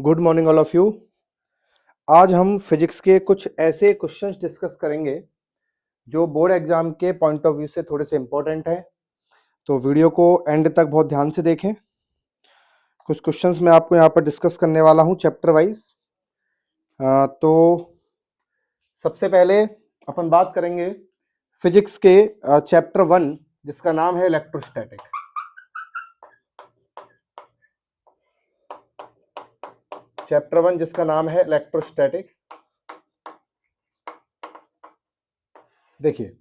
Good morning all of you. आज हम physics के कुछ ऐसे क्वेश्चंस डिस्कस करेंगे जो बोर्ड एग्जाम के पॉइंट ऑफ व्यू से थोड़े से इंपॉर्टेंट हैं। तो वीडियो को एंड तक बहुत ध्यान से देखें। कुछ क्वेश्चंस मैं आपको यहाँ पर डिस्कस करने वाला हूँ चैप्टर वाइज। तो सबसे पहले अपन बात करेंगे फिजिक्स के चैप्टर 1 जिसका नाम है इलेक्ट्रोस्टैटिक। चैप्टर 1 जिसका नाम है इलेक्ट्रोस्टैटिक। देखिए,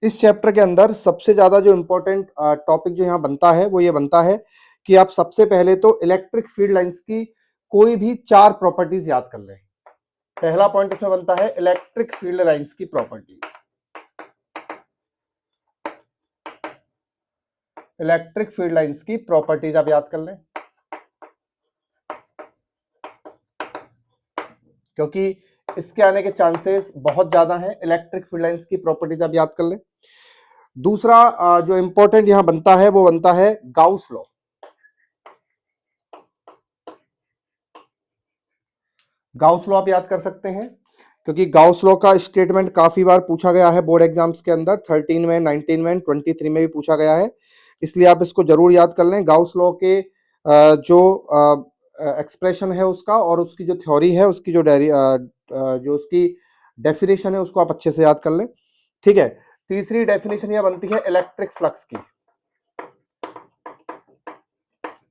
इस चैप्टर के अंदर सबसे ज्यादा जो इंपॉर्टेंट टॉपिक जो यहाँ बनता है वो ये बनता है कि आप सबसे पहले तो इलेक्ट्रिक फील्ड लाइंस की कोई भी 4 प्रॉपर्टीज याद कर लें। पहला पॉइंट इसमें बनता है इलेक्ट्रिक फील्ड लाइंस की प्रॉपर्टीज। इलेक्ट्रिक फील्ड लाइंस की प्रॉपर्टीज आप याद कर लें, क्योंकि इसके आने के चांसेस बहुत ज्यादा हैं। इलेक्ट्रिक फील्ड लाइंस की प्रॉपर्टीज आप याद कर लें। दूसरा जो इंपॉर्टेंट यहां बनता है वो बनता है गाउस लॉ। गाउस लॉ आप याद कर सकते हैं, क्योंकि गाउस लॉ का स्टेटमेंट काफी बार पूछा गया है बोर्ड एग्जाम्स के अंदर। 13 में, 19 में, 23 में भी पूछा गया है, इसलिए आप इसको जरूर याद कर लें। गाउस लॉ के जो एक्सप्रेशन है उसका और उसकी जो थ्योरी है, उसकी जो उसकी डेफिनेशन है उसको आप अच्छे से याद कर लें। ठीक है। तीसरी डेफिनेशन यह बनती है इलेक्ट्रिक फ्लक्स की।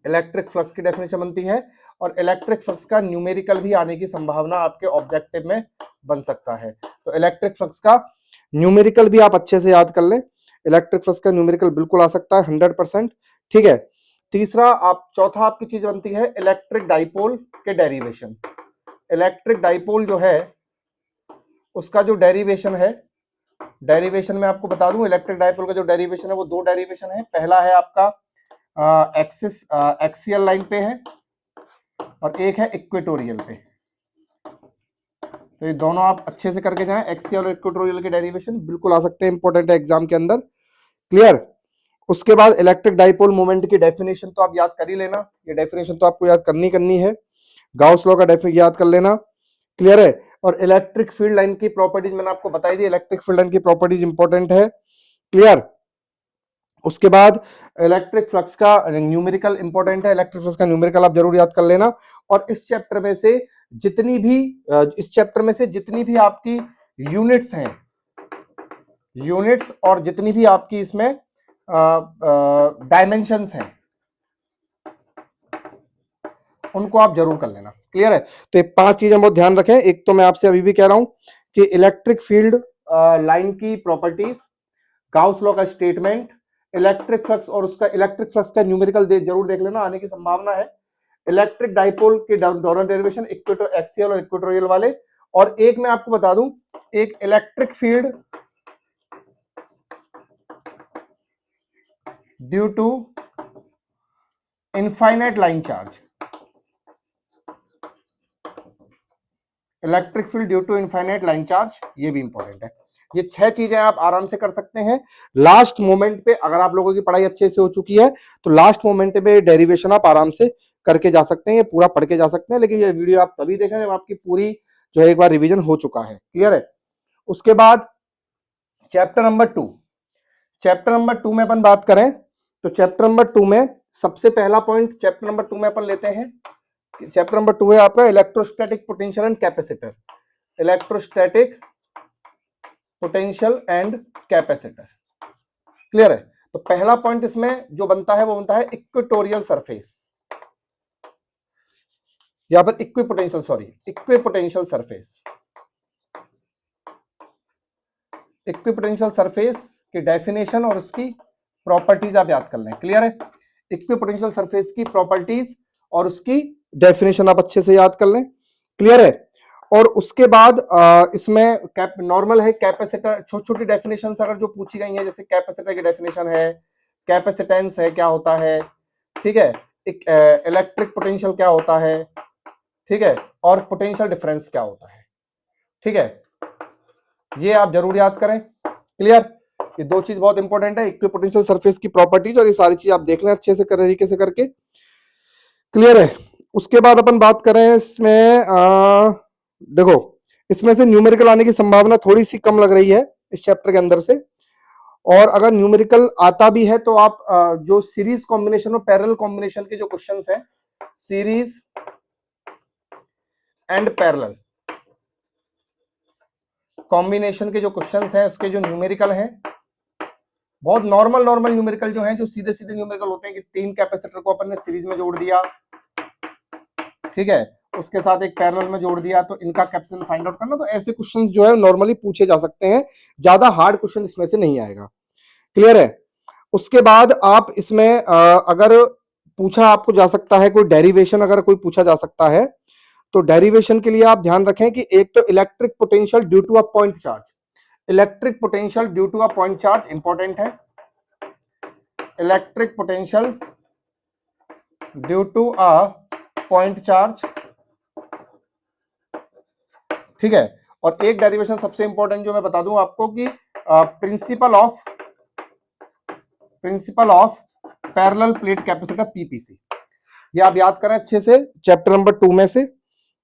इलेक्ट्रिक फ्लक्स की डेफिनेशन बनती है, और इलेक्ट्रिक फ्लक्स का न्यूमेरिकल भी आने की संभावना आपके ऑब्जेक्टिव में बन सकता है। तो इलेक्ट्रिक फ्लक्स का न्यूमेरिकल भी आप अच्छे से याद कर लें। इलेक्ट्रिक फ्लक्स का न्यूमेरिकल बिल्कुल आ सकता है 100%। ठीक है। चौथा आपकी चीज बनती है इलेक्ट्रिक डाइपोल के डेरिवेशन। इलेक्ट्रिक डाइपोल जो है उसका जो डेरिवेशन है, डेरिवेशन में आपको बता दूं, इलेक्ट्रिक डाइपोल का जो डेरिवेशन है वो 2 डेरिवेशन है। पहला है आपका एक्सियल लाइन पे है और एक है इक्वेटोरियल पे। तो ये दोनों आप अच्छे से करके जाएं। एक्सियल और इक्वेटोरियल के डेरिवेशन बिल्कुल आ सकते हैं, इंपॉर्टेंट है एग्जाम के अंदर। क्लियर। उसके बाद इलेक्ट्रिक डाइपोल मोमेंट की डेफिनेशन तो आप याद कर ही लेना, ये डेफिनेशन तो आपको याद करनी है। गाउस लॉ का डेफिनेशन याद कर लेना। क्लियर है। और इलेक्ट्रिक फील्ड लाइन की प्रॉपर्टीज मैंने आपको बताई दी, इलेक्ट्रिक फील्ड लाइन की प्रॉपर्टीज इंपॉर्टेंट है। क्लियर। उसके बाद इलेक्ट्रिक फ्लक्स का न्यूमेरिकल इंपॉर्टेंट है, इलेक्ट्रिक फ्लक्स का न्यूमेरिकल आप जरूर याद कर लेना। और इस चैप्टर में से जितनी भी आपकी यूनिट्स हैं, यूनिट्स और जितनी भी आपकी इसमें डायमेंशंस हैं, उनको आप जरूर कर लेना। क्लियर है। तो ये 5 चीजें बहुत ध्यान रखें। एक तो मैं आपसे अभी भी कह रहा हूं कि इलेक्ट्रिक फील्ड लाइन की प्रॉपर्टीज, गाउस लॉ का स्टेटमेंट, इलेक्ट्रिक फ्लक्स और उसका इलेक्ट्रिक फ्लक्स का न्यूमेरिकल जरूर देख लेना, आने की संभावना है। इलेक्ट्रिक डाइपोल के दोनों डेरिवेशन, एक्सियल और इक्वेटोरियल वाले। और एक मैं आपको बता दूं, एक electric field due to infinite line charge. Electric field due to infinite line charge, ये भी इंपॉर्टेंट है। ये 6 चीजें आप आराम से कर सकते हैं। लास्ट मोमेंट पे अगर आप लोगों की पढ़ाई अच्छे से हो चुकी है तो लास्ट मोमेंट पे डेरिवेशन आप आराम से करके जा सकते हैं, ये पूरा पढ़ के जा सकते हैं। लेकिन ये वीडियो आप तभी देखें जब आपकी पूरी जो है एक बार रिवीजन हो चुका है। क्लियर है। उसके बाद चैप्टर नंबर 2। चैप्टर नंबर 2 में अपन बात करें तो चैप्टर नंबर 2 में सबसे पहला पॉइंट चैप्टर नंबर 2 में अपन लेते हैं। चैप्टर नंबर 2 है आपका electrostatic potential and capacitor. Electrostatic potential and capacitor. Clear है। तो पहला पॉइंट इसमें जो बनता है वो बनता है इक्वेटोरियल सरफेस, यहां पर इक्विपोटेंशियल सरफेस। इक्विपोटेंशियल सरफेस की डेफिनेशन और उसकी प्रॉपर्टीज आप याद कर लें। क्लियर है। इक्विपोटेंशियल सरफेस की प्रॉपर्टीज और उसकी डेफिनेशन आप अच्छे से याद कर लें। क्लियर है। और उसके बाद इसमें नॉर्मल है कैपेसिटर, छोटी छोटी डेफिनेशन अगर जो पूछी गई है, जैसे कैपेसिटर की डेफिनेशन है, कैपेसिटेंस है क्या होता है, ठीक है, इलेक्ट्रिक पोटेंशियल क्या होता है, ठीक है, और पोटेंशियल डिफरेंस क्या होता है। ठीक है, ये आप जरूर याद करें। क्लियर। ये 2 चीज बहुत इंपॉर्टेंट है, इक्विपोटेंशियल सरफेस की प्रॉपर्टीज और ये सारी चीज आप देख लें अच्छे से तरीके से करके। क्लियर है। उसके बाद अपन बात करें इसमें देखो इसमें से न्यूमेरिकल आने की संभावना थोड़ी सी कम लग रही है इस चैप्टर के अंदर से, और अगर न्यूमेरिकल आता भी है तो आप जो सीरीज कॉम्बिनेशन और पैरेलल कॉम्बिनेशन के जो क्वेश्चंस हैं, सीरीज एंड पैरेलल कॉम्बिनेशन के जो क्वेश्चंस हैं उसके जो न्यूमेरिकल हैं, बहुत नॉर्मल न्यूमेरिकल जो हैं, जो सीधे सीधे न्यूमेरिकल होते हैं कि 3 कैपेसिटर को अपन ने सीरीज में जोड़ दिया, ठीक है, उसके साथ एक पैरेलल में जोड़ दिया, तो इनका कैपेसिटेंस फाइंड आउट करना। तो ऐसे क्वेश्चंस जो है नॉर्मली पूछे जा सकते हैं, ज्यादा हार्ड क्वेश्चन इसमें से नहीं आएगा। क्लियर है? उसके बाद आप इसमें अगर पूछा आपको जा सकता है कोई डेरिवेशन, अगर कोई पूछा जा सकता है तो डेरिवेशन के लिए आप ध्यान रखें कि एक तो electric potential due to a point charge, electric potential due to a point charge important है, electric potential due to a point charge, ठीक है। और एक डेरिवेशन सबसे इंपॉर्टेंट जो मैं बता दूं आपको कि principle of parallel plate capacitor PPC, ये आप याद करें अच्छे से, चैप्टर नंबर 2 में से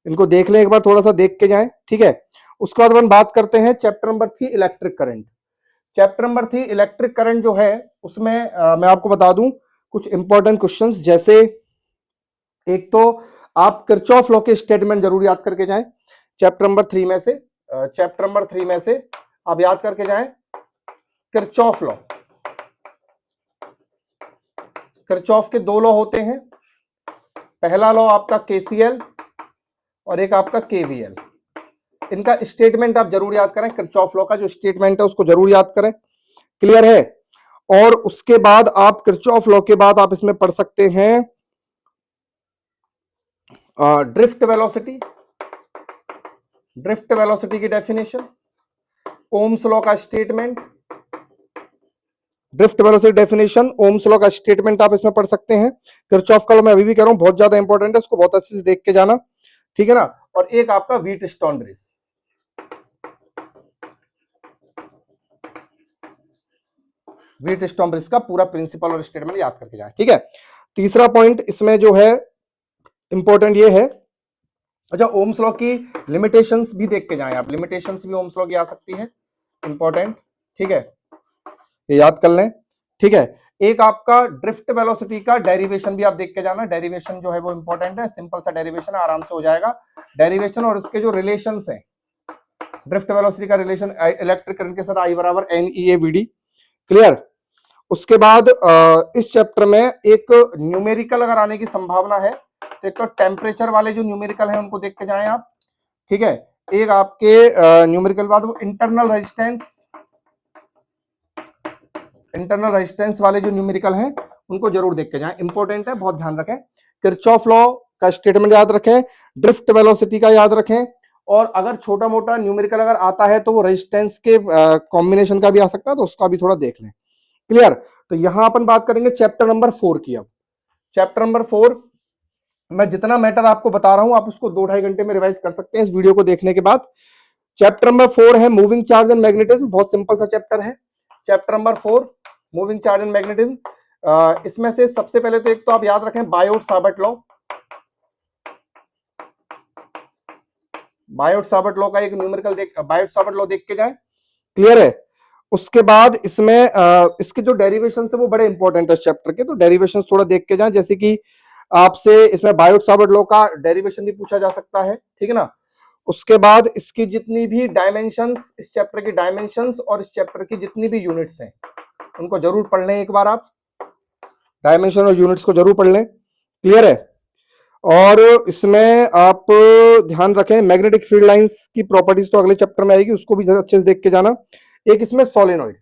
इनको देख लें एक बार, थोड़ा सा देख के जाएं, ठीक है। उसके बाद अपन बात करते हैं chapter number 3 electric current. Chapter number 3 electric current जो है उसमें मैं आपको बता दूं कुछ इंपॉर्टेंट क्वेश्चंस, जैसे एक तो आप किरचॉफ लॉ के स्टेटमेंट जरूर याद करके जाएं चैप्टर नंबर 3 में से, चैप्टर नंबर 3 में से आप याद करके जाएं किरचॉफ लॉ। किरचॉफ के 2 लॉ होते हैं, पहला लॉ आपका केसीएल और एक आपका केवीएल। इनका स्टेटमेंट आप जरूर याद करें, किरचॉफ लॉ का जो स्टेटमेंट है उसको जरूर याद करें। क्लियर है? और उसके बाद आप किरचॉफ लॉ के बाद आप इसमें पढ़ सकते हैं ड्रिफ्ट वेलोसिटी, ड्रिफ्ट वेलोसिटी की डेफिनेशन, ओम्स लॉ का statement, drift velocity definition, Ohm's law का स्टेटमेंट आप इसमें पढ़ सकते हैं। किरचॉफ का लॉ मैं अभी भी कह रहा हूं बहुत ज्यादा इंपॉर्टेंट है, उसको बहुत अच्छे से देख के जाना, ठीक है ना। और एक आपका व्हीटस्टोन ब्रिज, व्हीटस्टोन ब्रिज का पूरा प्रिंसिपल और स्टेटमेंट याद करके जाए, ठीक है। तीसरा पॉइंट इसमें जो है इंपॉर्टेंट ये है, अच्छा ओम्स लॉ की लिमिटेशंस भी देख के जाएं आप, लिमिटेशंस भी ओम्स लॉ की आ सकती है, इंपॉर्टेंट, ठीक है, ये याद कर लें, ठीक है। एक आपका ड्रिफ्ट वेलोसिटी का डेरिवेशन भी आप देख के जाना, डेरिवेशन जो है वो इंपॉर्टेंट है, सिंपल सा डेरिवेशन आराम से हो जाएगा, डेरिवेशन और इसके जो रिलेशंस हैं, ड्रिफ्ट वेलोसिटी का रिलेशन इलेक्ट्रिक करंट के साथ आई बराबर N E A V D. Clear? उसके बाद इस चैप्टर में एक न्यूमेरिकल अगर आने की संभावना है तो एक तो टेम्परेचर वाले जो न्यूमेरिकल हैं उनको देख के जाएं आप, ठीक है। एक आपके न्यूमेरिकल बाद इंटरनल रेजिस्टेंस वाले जो न्यूमेरिकल हैं उनको जरूर देख के जाएं, इंपॉर्टेंट है, बहुत ध्यान रखें। किरचॉफ लॉ का स्टेटमेंट याद रखें, ड्रिफ्ट वेलोसिटी का याद रखें, और अगर छोटा मोटा न्यूमेरिकल अगर आता है तो वो रेजिस्टेंस के कॉम्बिनेशन का भी आ सकता है, तो उसका भी थोड़ा देख लें। क्लियर? तो यहां अपन बात करेंगे चैप्टर नंबर 4 की। अब चैप्टर नंबर 4 मैं जितना मैटर आपको बता रहा हूं आप उसको 2-2.5 घंटे में रिवाइज कर सकते हैं इस वीडियो को देखने के बाद। चैप्टर नंबर 4 है मूविंग चार्ज एंड मैग्नेटिज्म, बहुत सिंपल सा चैप्टर है chapter number 4 moving charge and magnetism. इसमें से सबसे पहले तो एक तो आप याद रखें बायोट-सावर्ट लॉ, बायोट-सावर्ट लॉ का एक न्यूमेरिकल बायोट-सावर्ट लॉ देख के जाए। क्लियर है? उसके बाद इसमें इसके जो डेरिवेशन है वो बड़े इंपॉर्टेंट है इस चैप्टर के, तो डेरिवेशन थोड़ा देख के जाएं, जैसे कि आपसे इसमें बायोट-सावर्ट लॉ का डेरिवेशन भी पूछा जा सकता है, ठीक है ना। उसके बाद इसकी जितनी भी डायमेंशंस, इस चैप्टर की डायमेंशंस और इस चैप्टर की जितनी भी यूनिट्स हैं उनको जरूर पढ़ लें एक बार आप, डायमेंशन और यूनिट्स को जरूर पढ़ लें। क्लियर है? और इसमें आप ध्यान रखें मैग्नेटिक फील्ड लाइंस की प्रॉपर्टीज तो अगले चैप्टर में आएगी, उसको भी अच्छे से देख के जाना। एक इसमें सोलेनॉइड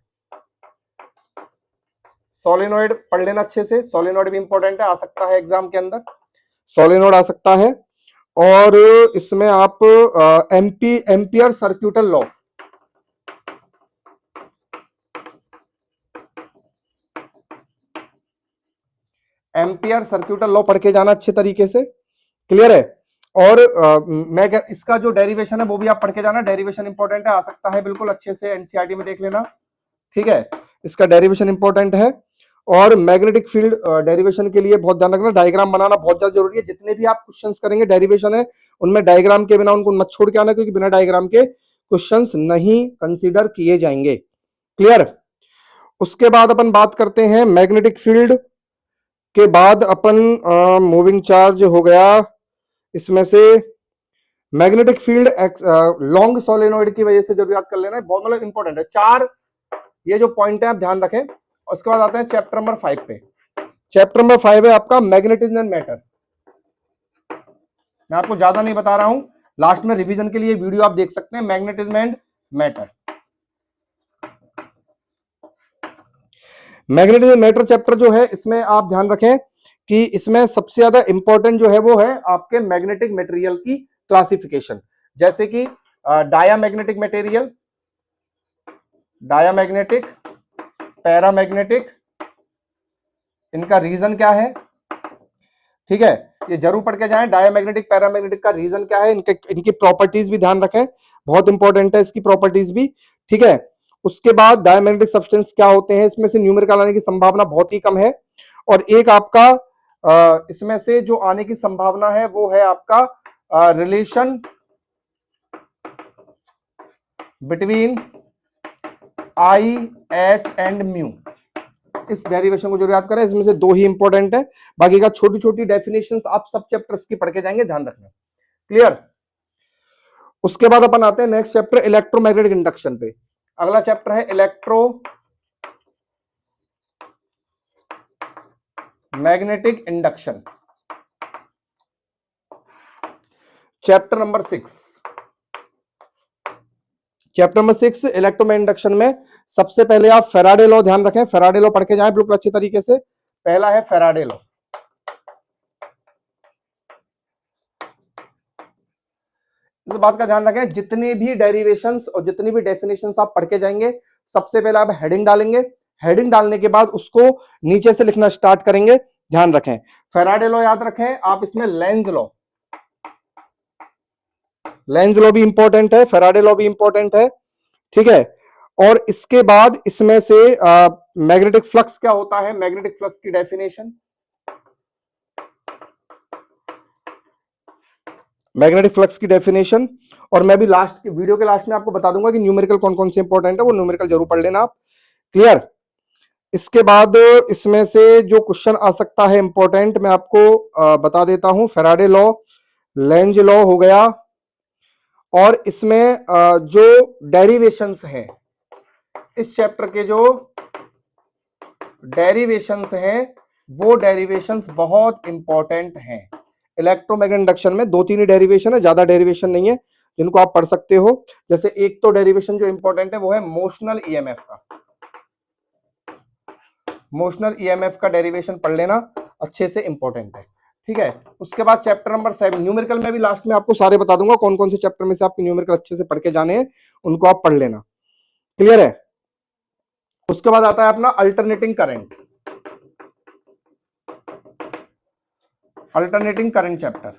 पढ़ लेना अच्छे से, सोलेनॉइड भी इंपॉर्टेंट है, आ सकता है एग्जाम के अंदर, सोलेनॉइड आ सकता है। और इसमें आप एम्पियर सर्क्यूटल लॉ, एम्पियर सर्क्यूटल लॉ पढ़ के जाना अच्छे तरीके से। क्लियर है? और मैं इसका जो डेरिवेशन है वो भी आप पढ़ के जाना, डेरिवेशन इंपॉर्टेंट है, आ सकता है बिल्कुल अच्छे से, एनसीईआरटी में देख लेना, ठीक है, इसका डेरिवेशन इंपॉर्टेंट है। और मैग्नेटिक फील्ड डेरिवेशन के लिए बहुत ध्यान रखना, डायग्राम बनाना बहुत ज्यादा जरूरी है। जितने भी आप क्वेश्चंस करेंगे डेरिवेशन है उनमें डायग्राम के बिना उनको मत छोड़ के आना, क्योंकि बिना डायग्राम के क्वेश्चंस नहीं कंसीडर किए जाएंगे। क्लियर। उसके बाद अपन बात करते हैं मैग्नेटिक फील्ड के बाद अपन मूविंग चार्ज हो गया। इसमें से मैग्नेटिक फील्ड लॉन्ग सोलेनोइड की वजह से जरूर याद कर लेना है, बहुत मतलब इंपॉर्टेंट है। 4 ये जो पॉइंट है आप ध्यान रखें। उसके बाद आते हैं चैप्टर नंबर 5 पे। चैप्टर नंबर 5 है आपका मैग्नेटिज्म एंड मैटर। मैं आपको ज्यादा नहीं बता रहा हूं, लास्ट में रिवीजन के लिए वीडियो आप देख सकते हैं, magnetism and matter. Magnetism matter chapter जो है इसमें आप ध्यान रखें कि इसमें सबसे ज्यादा इंपॉर्टेंट जो है वो है आपके मैग्नेटिक मटेरियल की क्लासिफिकेशन, जैसे कि डायामैग्नेटिक मटेरियल, डायामैग्नेटिक, पैरामैग्नेटिक, इनका रीजन क्या है, ठीक है, ये जरूर पढ़ के जाएं। डायामैग्नेटिक पैरामैग्नेटिक का रीजन क्या है, इनकी प्रॉपर्टीज भी ध्यान रखें, बहुत इंपॉर्टेंट है इसकी प्रॉपर्टीज भी, ठीक है। उसके बाद डायामैग्नेटिक सब्सटेंस क्या होते हैं, इसमें से न्यूमेरिकल आने की संभावना बहुत ही कम है। और एक आपका इसमें से जो आने की संभावना है वो है आपका relation between I, H and mu. इस डेरिवेशन को जो याद करें, इसमें से 2 ही इंपॉर्टेंट है, बाकी का छोटी छोटी डेफिनेशंस आप सब चैप्टर्स की पढ़ के जाएंगे, ध्यान रखना। क्लियर। उसके बाद अपन आते हैं नेक्स्ट चैप्टर इलेक्ट्रोमैग्नेटिक इंडक्शन पे। अगला चैप्टर है electromagnetic induction, chapter number 6। Chapter number 6 electromagnetic induction में सबसे पहले आप फैराडे लॉ ध्यान रखें, फैराडे लॉ पढ़ के जाएं बिल्कुल अच्छी तरीके से। पहला है फैराडे लॉ। इस बात का ध्यान रखें, जितनी भी डेरिवेशंस और जितनी भी डेफिनेशंस आप पढ़ के जाएंगे, सबसे पहले आप हेडिंग डालेंगे, हेडिंग डालने के बाद उसको नीचे से लिखना स्टार्ट करेंगे, ध्यान रखें। फैराडे लॉ याद रखें आप, इसमें लेंज लॉ, लेंज लॉ भी इंपॉर्टेंट है, फैराडे लॉ भी इंपॉर्टेंट है, ठीक है। और इसके बाद इसमें से मैग्नेटिक फ्लक्स क्या होता है, मैग्नेटिक फ्लक्स की डेफिनेशन, मैग्नेटिक फ्लक्स की डेफिनेशन। और मैं भी लास्ट वीडियो के लास्ट में आपको बता दूंगा कि न्यूमेरिकल कौन कौन से इंपॉर्टेंट है, वो न्यूमेरिकल जरूर पढ़ लेना आप। क्लियर। इसके बाद इसमें से जो क्वेश्चन आ सकता है इंपॉर्टेंट, मैं आपको बता देता हूं। फैराडे लॉ, लेंज लॉ हो गया, और इसमें जो डेरिवेशंस हैं, इस चैप्टर के जो डेरिवेशंस हैं वो डेरिवेशंस बहुत इंपॉर्टेंट हैं। इलेक्ट्रोमैग्नेटिक इंडक्शन में 2-3 ही डेरिवेशन है, ज्यादा डेरिवेशन नहीं है, जिनको आप पढ़ सकते हो। जैसे एक तो डेरिवेशन जो इंपॉर्टेंट है वो है मोशनल ईएमएफ का, मोशनल ईएमएफ का डेरिवेशन पढ़ लेना, अच्छे से इंपॉर्टेंट है, ठीक है। उसके बाद चैप्टर नंबर 7 न्यूमेरिकल में भी लास्ट में आपको सारे बता दूंगा, कौन कौन से चैप्टर में से आपके न्यूमेरिकल अच्छे से पढ़ के जाने हैं, उनको आप पढ़ लेना। क्लियर है। उसके बाद आता है अपना alternating current, alternating current chapter,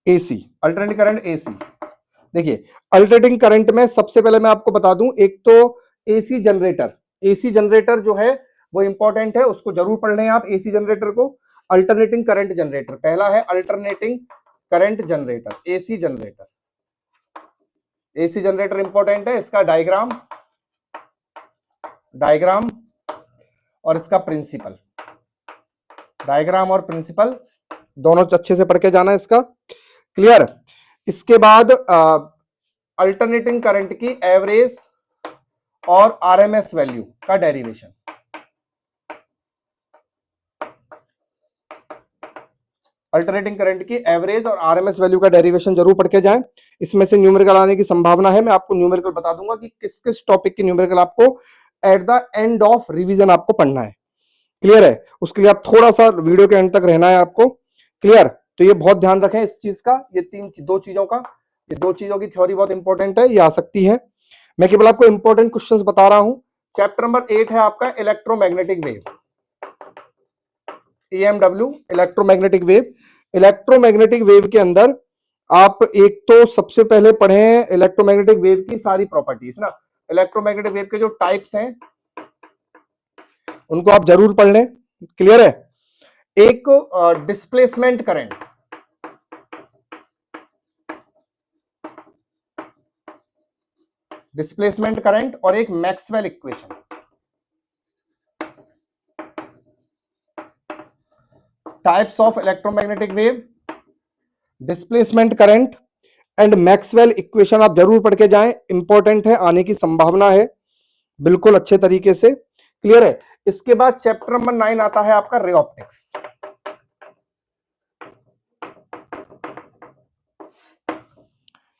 AC, alternating current AC. देखिए अल्टरनेटिंग करंट में सबसे पहले मैं आपको बता दूं, एक तो एसी जनरेटर, एसी जनरेटर जो है वो इंपॉर्टेंट है, उसको जरूर पढ़ लें आप एसी जनरेटर को। अल्टरनेटिंग करंट जनरेटर पहला है, alternating current generator, AC generator, AC generator important है। इसका डायग्राम, डायग्राम और इसका प्रिंसिपल, डायग्राम और प्रिंसिपल दोनों अच्छे से पढ़ के जाना है इसका। क्लियर। इसके बाद अल्टरनेटिंग करंट की एवरेज और आरएमएस वैल्यू का डेरिवेशन, अल्टरनेटिंग करंट की एवरेज और आरएमएस वैल्यू का डेरिवेशन जरूर पढ़ के जाएं। इसमें से न्यूमेरिकल आने की संभावना है, मैं आपको न्यूमेरिकल बता दूंगा कि किस किस टॉपिक की न्यूमेरिकल आपको at the end of revision आपको पढ़ना है। क्लियर है। उसके लिए आप थोड़ा सा वीडियो के एंड तक रहना है आपको। क्लियर। तो ये बहुत ध्यान रखें इस चीज का, ये दो चीजों का, ये 2 चीजों की थ्योरी बहुत इंपॉर्टेंट है, ये आ सकती है। मैं केवल आपको इंपॉर्टेंट क्वेश्चंस बता रहा हूं। चैप्टर नंबर 8 है आपका electromagnetic wave, EMW, electromagnetic wave. Electromagnetic wave के अंदर आप एक तो सबसे पहले पढ़ें इलेक्ट्रोमैग्नेटिक वेव की सारी प्रॉपर्टीज ना, इलेक्ट्रोमैग्नेटिक वेव के जो टाइप्स हैं, उनको आप जरूर पढ़ लें। क्लियर है? एक डिस्प्लेसमेंट करंट, डिस्प्लेसमेंट करंट और एक Maxwell equation. Types of electromagnetic wave, displacement current and Maxwell equation आप जरूर पढ़ के जाएं, इंपॉर्टेंट है, आने की संभावना है बिल्कुल अच्छे तरीके से। क्लियर है? इसके बाद चैप्टर नंबर 9 आता है आपका रे ऑप्टिक्स।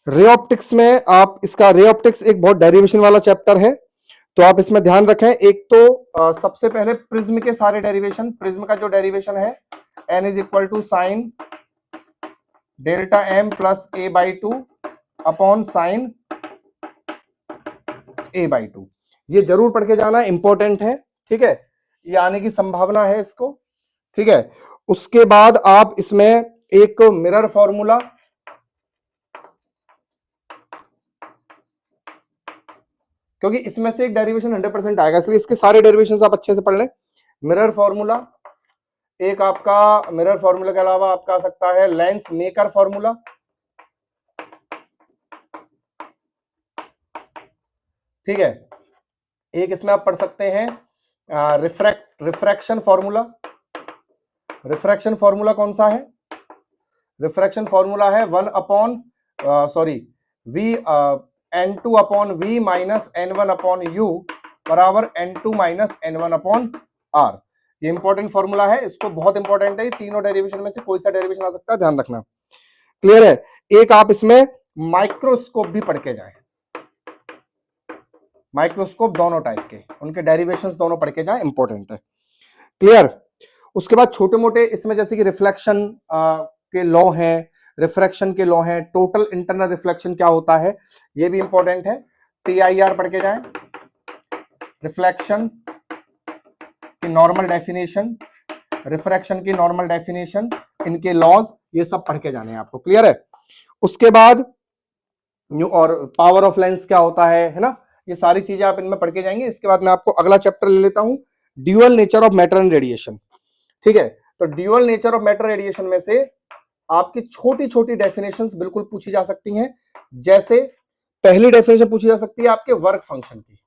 रे ऑप्टिक्स में आप इसका रे ऑप्टिक्स एक बहुत डेरिवेशन वाला चैप्टर है, तो आप इसमें ध्यान रखें। एक तो सबसे पहले प्रिज्म के सारे डेरिवेशन, प्रिज्म का जो डेरिवेशन है n is equal to sine delta m plus a by 2 upon sine a by 2, ये जरूर पढ़ के जाना, इंपॉर्टेंट है। ठीक है, ये आने की संभावना है इसको। ठीक है, उसके बाद आप इसमें एक मिरर फॉर्मूला, क्योंकि इसमें से एक डेरिवेशन 100% आएगा, इसलिए इसके सारे डेरिवेशंस आप अच्छे से पढ़ लें। मिरर फॉर्मूला, एक आपका मिरर फॉर्मूला के अलावा आपका आ सकता है लेंस मेकर फॉर्मूला। ठीक है, एक इसमें आप पढ़ सकते हैं रिफ्रैक्शन फॉर्मूला। रिफ्रैक्शन फॉर्मूला कौन सा है? रिफ्रैक्शन फॉर्मूला है n2 upon v minus n1 upon u बराबर n2 minus n1 upon r। ये इंपॉर्टेंट फॉर्मूला है, इसको बहुत इंपॉर्टेंट है, ये तीनों डेरिवेशन में से कोई सा डेरिवेशन आ सकता है, ध्यान रखना। क्लियर है? एक आप इसमें माइक्रोस्कोप भी पढ़ के जाए, माइक्रोस्कोप दोनों टाइप के, उनके डेरिवेशंस दोनों पढ़ के जाए, इंपॉर्टेंट है। क्लियर? उसके बाद छोटे मोटे इसमें जैसे कि रिफ्लेक्शन के लॉ हैं, रिफ्रैक्शन के लॉ हैं, टोटल इंटरनल रिफ्लेक्शन क्या होता है ये भी इंपॉर्टेंट है, TIR पढ़ के जाएं। रिफ्लेक्शन की नॉर्मल डेफिनेशन, रिफ्रैक्शन की नॉर्मल डेफिनेशन, इनके लॉज, ये सब पढ़ के जाने हैं आपको। क्लियर है? उसके बाद और पावर ऑफ लेंस क्या होता है ना, ये सारी चीजें आप इनमें पढ़ के जाएंगे। इसके बाद मैं आपको अगला चैप्टर ले लेता हूं, dual nature of matter and radiation. ठीक है, तो dual nature of matter radiation में से आपकी छोटी छोटी डेफिनेशंस बिल्कुल पूछी जा सकती हैं। जैसे पहली डेफिनेशन पूछी जा सकती है आपके वर्क फंक्शन की,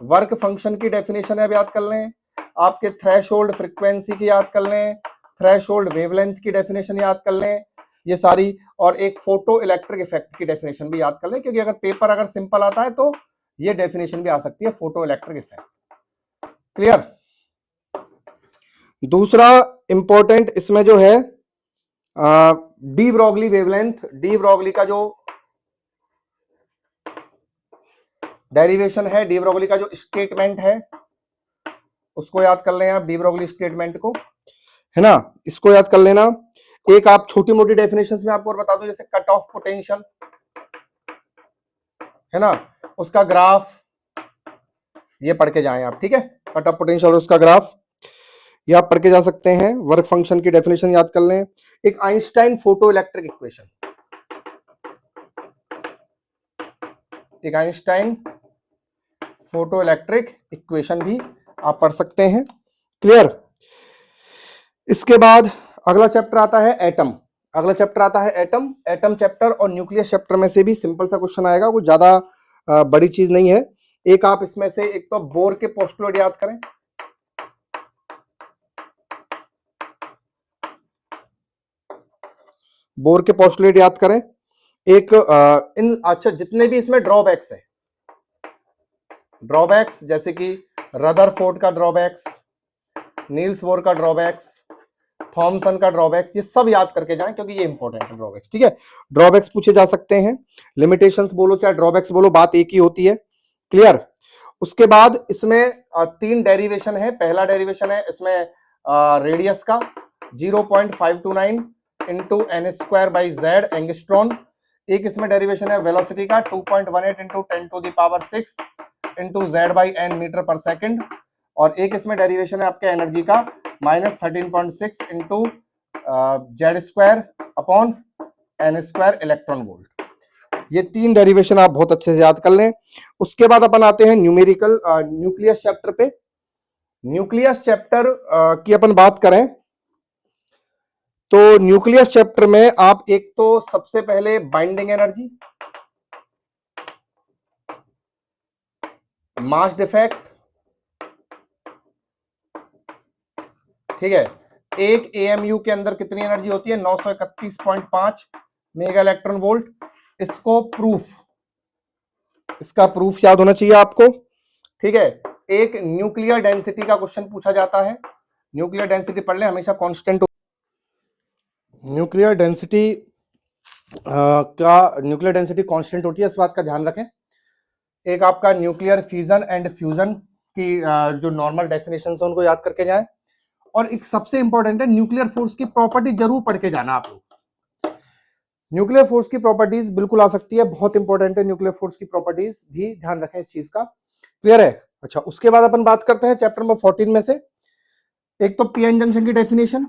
वर्क फंक्शन की डेफिनेशन है, अब याद कर लें। आपके थ्रेशोल्ड फ्रीक्वेंसी की याद कर लें, थ्रेशोल्ड वेवलेंथ की डेफिनेशन याद कर लें, ये सारी, और एक फोटो इलेक्ट्रिक इफेक्ट की डेफिनेशन भी याद कर लें, क्योंकि अगर पेपर अगर सिंपल आता है तो ये डेफिनेशन भी आ सकती है, फोटो इलेक्ट्रिक इफेक्ट। क्लियर? दूसरा इंपॉर्टेंट इसमें जो है de Broglie wavelength, de Broglie का जो डेरिवेशन है, डी ब्रॉगली का जो स्टेटमेंट है उसको याद कर लें आप, डी ब्रॉगली स्टेटमेंट को, है ना, इसको याद कर लेना। एक आप छोटी मोटी डेफिनेशंस में आपको और बता दूं, जैसे कट ऑफ पोटेंशियल है ना, उसका ग्राफ, ये पढ़ के जाएं आप। ठीक है, कट ऑफ पोटेंशियल और उसका ग्राफ ये आप पढ़ के जा सकते हैं। वर्क फंक्शन की डेफिनेशन याद कर लें। एक आइंस्टाइन फोटो इलेक्ट्रिक इक्वेशन, एक आइंस्टाइन फोटो इलेक्ट्रिक इक्वेशन भी आप पढ़ सकते हैं। क्लियर? इसके बाद अगला चैप्टर आता है एटम, अगला चैप्टर आता है एटम। एटम चैप्टर और न्यूक्लियस चैप्टर में से भी सिंपल सा क्वेश्चन आएगा, कुछ ज्यादा बड़ी चीज नहीं है। एक आप इसमें से एक तो बोर के पोस्टुलेट याद करें, बोर के पोस्टुलेट याद करें। एक इन अच्छा जितने भी इसमें ड्रॉबैक्स है, ड्रॉबैक्स जैसे कि रदरफोर्ड का ड्रॉबैक्स, नील्स बोर का ड्रॉबैक्स, थॉमसन का ड्रॉबैक्स, ये सब याद करके जाएं, क्योंकि ये इंपॉर्टेंट है ड्रॉबैक्स। ठीक है, ड्रॉबैक्स पूछे जा सकते हैं, लिमिटेशंस बोलो चाहे ड्रॉबैक्स बोलो, बात एक ही होती है। क्लियर? उसके बाद इसमें 3 डेरिवेशन है। पहला डेरिवेशन है इसमें रेडियस का 0.529 into n square by z angstrom. एक इसमें डेरिवेशन है वेलोसिटी का 2.18 into 10 to the power 6 into z by n metre per second. और एक इसमें डेरिवेशन है आपके एनर्जी का -13.6 into z square upon n square electron volt. ये 3 डेरिवेशन आप बहुत अच्छे से याद कर लें। उसके बाद अपन आते हैं न्यूमेरिकल न्यूक्लियस चैप्टर पे। न्यूक्लियस चैप्टर की अपन बात करें तो न्यूक्लियस चैप्टर में आप एक तो सबसे पहले बाइंडिंग एनर्जी, मास डिफेक्ट, ठीक है, एक एएमयू के अंदर कितनी एनर्जी होती है 931.5 मेगा इलेक्ट्रॉन वोल्ट, इसको प्रूफ, इसका प्रूफ याद होना चाहिए आपको, ठीक है। एक न्यूक्लियर डेंसिटी का क्वेश्चन पूछा जाता है, न्यूक्लियर डेंसिटी पढ़ ले, हमेशा constant, nuclear density nuclear density constant होती है, इस बात का ध्यान रखें। एक आपका न्यूक्लियर फ्यूजन एंड फ्यूजन की जो नॉर्मल डेफिनेशन है उनको याद करके जाएं, और एक सबसे इंपॉर्टेंट है न्यूक्लियर फोर्स की प्रॉपर्टी जरूर पढ़ के जाना आप लोग। न्यूक्लियर फोर्स की प्रॉपर्टीज बिल्कुल आ सकती है, बहुत इंपॉर्टेंट है न्यूक्लियर फोर्स की प्रॉपर्टीज, भी ध्यान रखें इस चीज का, क्लियर है। अच्छा, उसके बाद अपन बात करते हैं चैप्टर नंबर 14 में से, एक तो पीएन जंक्शन की डेफिनेशन,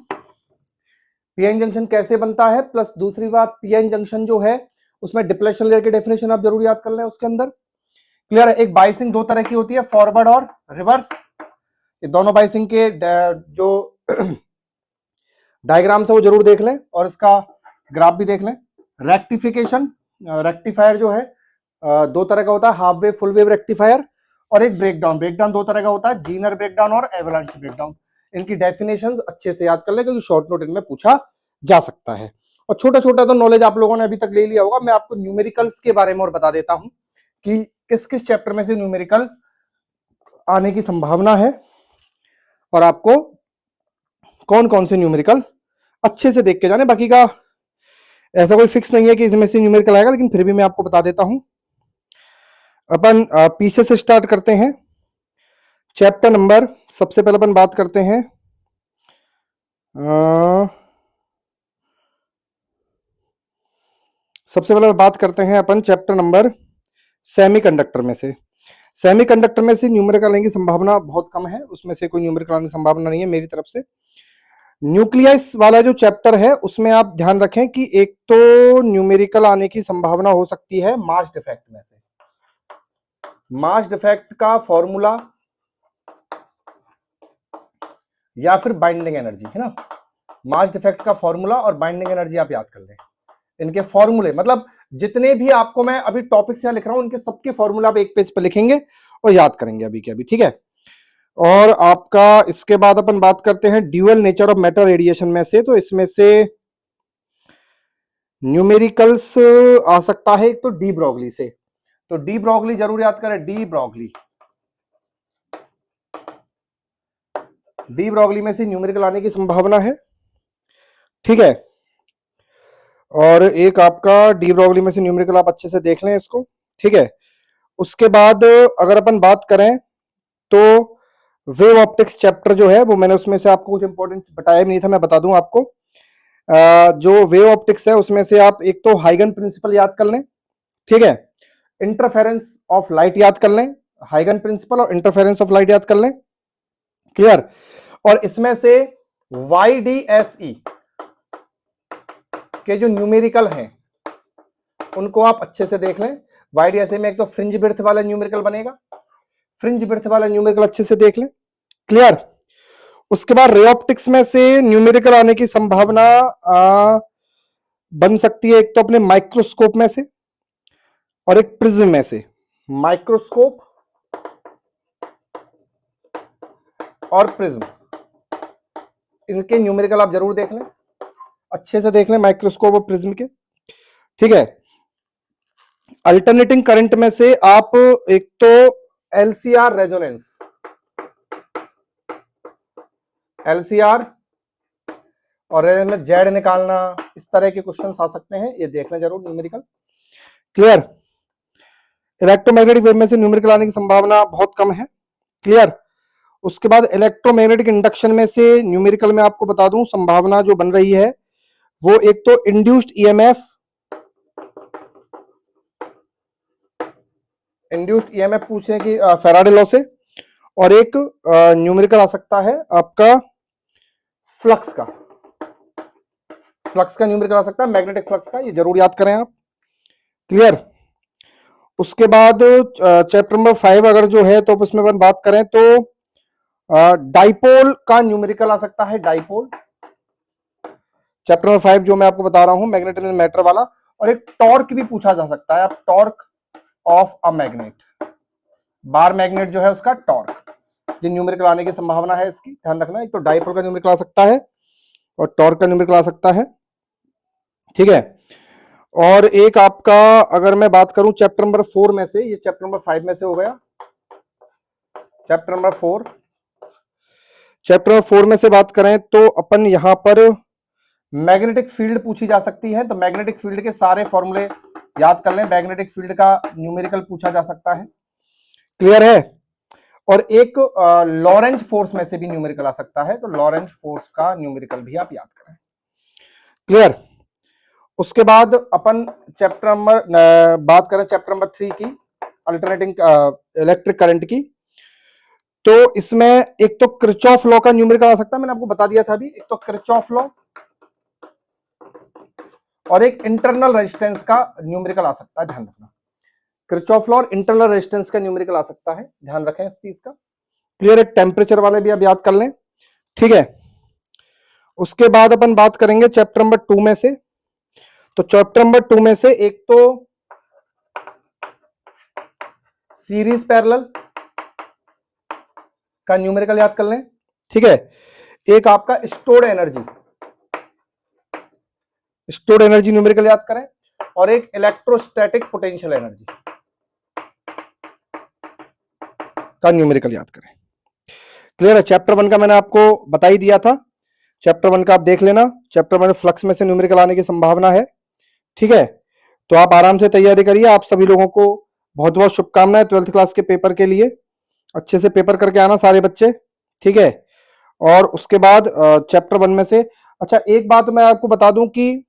पीएन जंक्शन कैसे बनता है, प्लस दूसरी बात पीएन जंक्शन जो है उसमें डिप्लेशन लेयर की डेफिनेशन आप जरूर याद कर लें उसके अंदर, क्लियर है। एक बाइसिंग दो तरह की होती है, फॉरवर्ड और रिवर्स, ये दोनों बाइसिंग के जो डायग्राम्स है वो जरूर देख लें और इसका ग्राफ भी देख लें। रेक्टिफिकेशन, रेक्टिफायर जो है दो तरह का होता है, half wave full wave rectifier, और एक ब्रेकडाउन, ब्रेकडाउन दो तरह का होता है, जीनर ब्रेकडाउन और एवलांच ब्रेकडाउन। इनकी डेफिनेशंस अच्छे से याद कर लें क्योंकि शॉर्ट नोट इनमें पूछा जा सकता है। और छोटा छोटा तो नॉलेज आप लोगों ने अभी तक ले लिया होगा, मैं आपको न्यूमेरिकल्स के बारे में और बता देता हूं कि किस किस चैप्टर में से न्यूमेरिकल आने की संभावना है और आपको कौन कौन से न्यूमेरिकल अच्छे से देख के जाने। बाकी का ऐसा कोई फिक्स नहीं है कि इसमें से न्यूमेरिकल आएगा, लेकिन फिर भी मैं आपको बता देता हूं। अपन पीछे से स्टार्ट करते हैं, चैप्टर नंबर, सबसे पहले अपन बात करते हैं अपन चैप्टर नंबर सेमीकंडक्टर में से। सेमीकंडक्टर में से न्यूमेरिकल आने की संभावना बहुत कम है, उसमें से कोई न्यूमेरिकल आने की संभावना नहीं है मेरी तरफ से। न्यूक्लियस वाला जो चैप्टर है उसमें आप ध्यान रखें कि एक तो न्यूमेरिकल आने की संभावना हो सकती है मास डिफेक्ट में से। मास डिफेक्ट का फॉर्मूला या फिर बाइंडिंग एनर्जी है ना, मास डिफेक्ट का फॉर्मूला और बाइंडिंग एनर्जी आप याद कर लें। इनके फॉर्मूले मतलब जितने भी आपको मैं अभी टॉपिक्स यहां लिख रहा हूं इनके सबके फॉर्मूला आप एक पेज पर लिखेंगे और याद करेंगे अभी के अभी, ठीक है। और आपका इसके बाद अपन बात करते हैं dual nature of matter radiation में से, तो इसमें से न्यूमेरिकल्स आ सकता है एक तो डी ब्रॉगली से, तो डी ब्रॉगली जरूर याद करें, डी ब्रॉगली, डी ब्रॉगली में से न्यूमेरिकल आने की संभावना है, ठीक है। और एक आपका डी ब्रॉगली में से न्यूमेरिकल आप अच्छे से देख लें इसको, ठीक है। उसके बाद अगर अपन बात करें तो वेव ऑप्टिक्स चैप्टर जो है वो मैंने उसमें से आपको कुछ इंपॉर्टेंट बताया भी नहीं था, मैं बता दूं आपको। जो वेव ऑप्टिक्स है उसमें से आप एक तो हाइगन प्रिंसिपल याद कर लें, ठीक है, इंटरफेरेंस ऑफ लाइट याद कर लें, हाइगन प्रिंसिपल और इंटरफेरेंस ऑफ लाइट याद कर लें, क्लियर। और इसमें से YDSE के जो न्यूमेरिकल हैं उनको आप अच्छे से देख लें। YDSE में एक तो फ्रिंज बिर्थ वाला न्यूमेरिकल बनेगा, फ्रिंज बिर्थ वाला न्यूमेरिकल अच्छे से देख लें, क्लियर। उसके बाद रे ऑप्टिक्स में से न्यूमेरिकल आने की संभावना बन सकती है एक तो अपने माइक्रोस्कोप में से और एक प्रिज्म में से। माइक्रोस्कोप और प्रिज्म, इनके न्यूमेरिकल आप जरूर देख लें, अच्छे से देख लें माइक्रोस्कोप और प्रिज्म के, ठीक है। अल्टरनेटिंग करंट में से आप एक तो LCR रेजोनेंस, LCR और जेड निकालना, इस तरह के क्वेश्चंस आ सकते हैं, ये देख लें जरूर न्यूमेरिकल, क्लियर। इलेक्ट्रोमैग्नेटिक वेव में से न्यूमेरिकल आने की संभावना बहुत कम है, क्लियर। उसके बाद इलेक्ट्रोमैग्नेटिक इंडक्शन में से न्यूमेरिकल में आपको बता दूं संभावना जो बन रही है वो एक तो इंड्यूस्ड ईएमएफ, पूछे कि फैराडे लॉ से, और एक न्यूमेरिकल आ सकता है आपका फ्लक्स का, फ्लक्स का न्यूमेरिकल आ सकता है, मैग्नेटिक फ्लक्स का, ये जरूर याद करें आप, क्लियर। उसके बाद चैप्टर नंबर 5 अगर जो है तो उसमें अपन बात करें तो डाइपोल का न्यूमेरिकल आ सकता है, डाइपोल, चैप्टर नंबर 5 जो मैं आपको बता रहा हूं मैग्नेट एंड मैटर वाला। और एक टॉर्क भी पूछा जा सकता है, अब torque of a magnet, bar magnet जो है उसका टॉर्क, ये न्यूमेरिकल आने की संभावना है इसकी, ध्यान रखना। एक तो डाइपोल का न्यूमेरिकल आ सकता है और टॉर्क का न्यूमेरिकल आ सकता है, ठीक है। और एक आपका अगर मैं बात करूं चैप्टर नंबर 4 में से, ये चैप्टर नंबर 5 में से हो गया, चैप्टर नंबर 4, चैप्टर नंबर 4 में से बात करें तो अपन यहां पर मैग्नेटिक फील्ड पूछी जा सकती है, तो मैग्नेटिक फील्ड के सारे फॉर्मूले याद कर लें, मैग्नेटिक फील्ड का न्यूमेरिकल पूछा जा सकता है, क्लियर है। और एक लॉरेंज फोर्स में से भी न्यूमेरिकल आ सकता है, तो लॉरेंज फोर्स का न्यूमेरिकल भी आप याद करें, क्लियर। उसके बाद अपन चैप्टर नंबर बात करें चैप्टर नंबर 3 की, अल्टरनेटिंग इलेक्ट्रिक करंट की, तो इसमें एक तो किरचॉफ लॉ का न्यूमेरिकल आ सकता है, मैंने आपको बता दिया था अभी, एक तो किरचॉफ लॉ और एक इंटरनल रेजिस्टेंस का न्यूमेरिकल आ सकता है, ध्यान रखना। किरचॉफ लॉ और इंटरनल रेजिस्टेंस का न्यूमेरिकल आ सकता है, ध्यान रखें इस चीज का, क्लियर है। टेम्परेचर वाले भी आप याद कर लें, ठीक है। उसके बाद अपन बात करेंगे चैप्टर नंबर 2 में से, तो चैप्टर नंबर 2 में से एक तो सीरीज पैरेलल का न्यूमेरिकल याद कर लें, ठीक है। एक आपका स्टोर्ड एनर्जी न्यूमेरिकल याद करें, और एक इलेक्ट्रोस्टैटिक पोटेंशियल एनर्जी का न्यूमेरिकल याद करें, क्लियर है। चैप्टर 1 का मैंने आपको बता ही दिया था, चैप्टर 1 का आप देख लेना, चैप्टर 1 फ्लक्स में से न्यूमेरिकल आने की संभावना है, ठीक है। तो आप आराम से तैयारी करिए, आप सभी लोगों को बहुत बहुत शुभकामनाएं 12th क्लास के पेपर के लिए, अच्छे से पेपर करके आना सारे बच्चे, ठीक है। और उसके बाद चैप्टर 1 में से, अच्छा एक बात मैं आपको बता दूं कि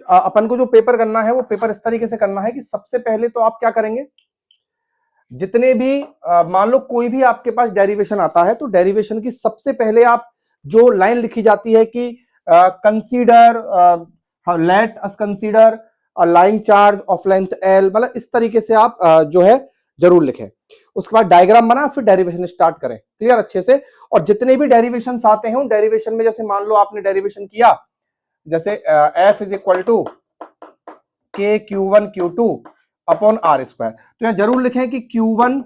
अपन को जो पेपर करना है वो पेपर इस तरीके से करना है कि सबसे पहले तो आप क्या करेंगे, जितने भी मान लो कोई भी आपके पास डेरिवेशन आता है, तो डेरिवेशन की सबसे पहले आप जो लाइन लिखी जाती है कि consider, let us consider a line charge of length L, मतलब इस तरीके से आप जो है जरूर लिखें। उसके बाद डायग्राम बना, फिर डेरिवेशन स्टार्ट करें, क्लियर अच्छे से। और जितने भी डेरिवेशन आते हैं उन डेरिवेशन में, जैसे मान लो आपने डेरिवेशन किया, जैसे एफ इज इक्वल टू के Q1 Q2 upon are square, तो यहां जरूर लिखें कि Q1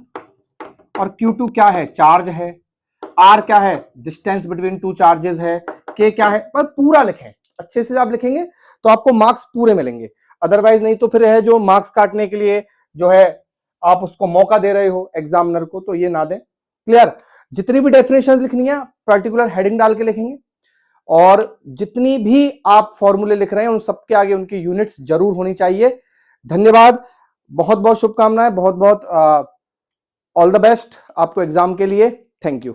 और Q2 क्या है, चार्ज है, R क्या है, डिस्टेंस बिटवीन टू चार्जेस है, K क्या है, पर पूरा लिखें, अच्छे से आप लिखेंगे तो आपको मार्क्स पूरे मिलेंगे। अदरवाइज नहीं तो फिर है जो मार्क्स काटने के लिए जो है आप उसको मौका दे रहे हो एग्जामिनर को, तो ये ना दें, क्लियर। जितनी भी डेफिनेशन लिखनी है पर्टिकुलर हेडिंग डाल के लिखेंगे, और जितनी भी आप फॉर्मूले लिख रहे हैं उन सबके आगे उनकी यूनिट्स जरूर होनी चाहिए। धन्यवाद, बहुत बहुत शुभकामनाएं, बहुत बहुत ऑल द बेस्ट आपको एग्जाम के लिए, थैंक यू।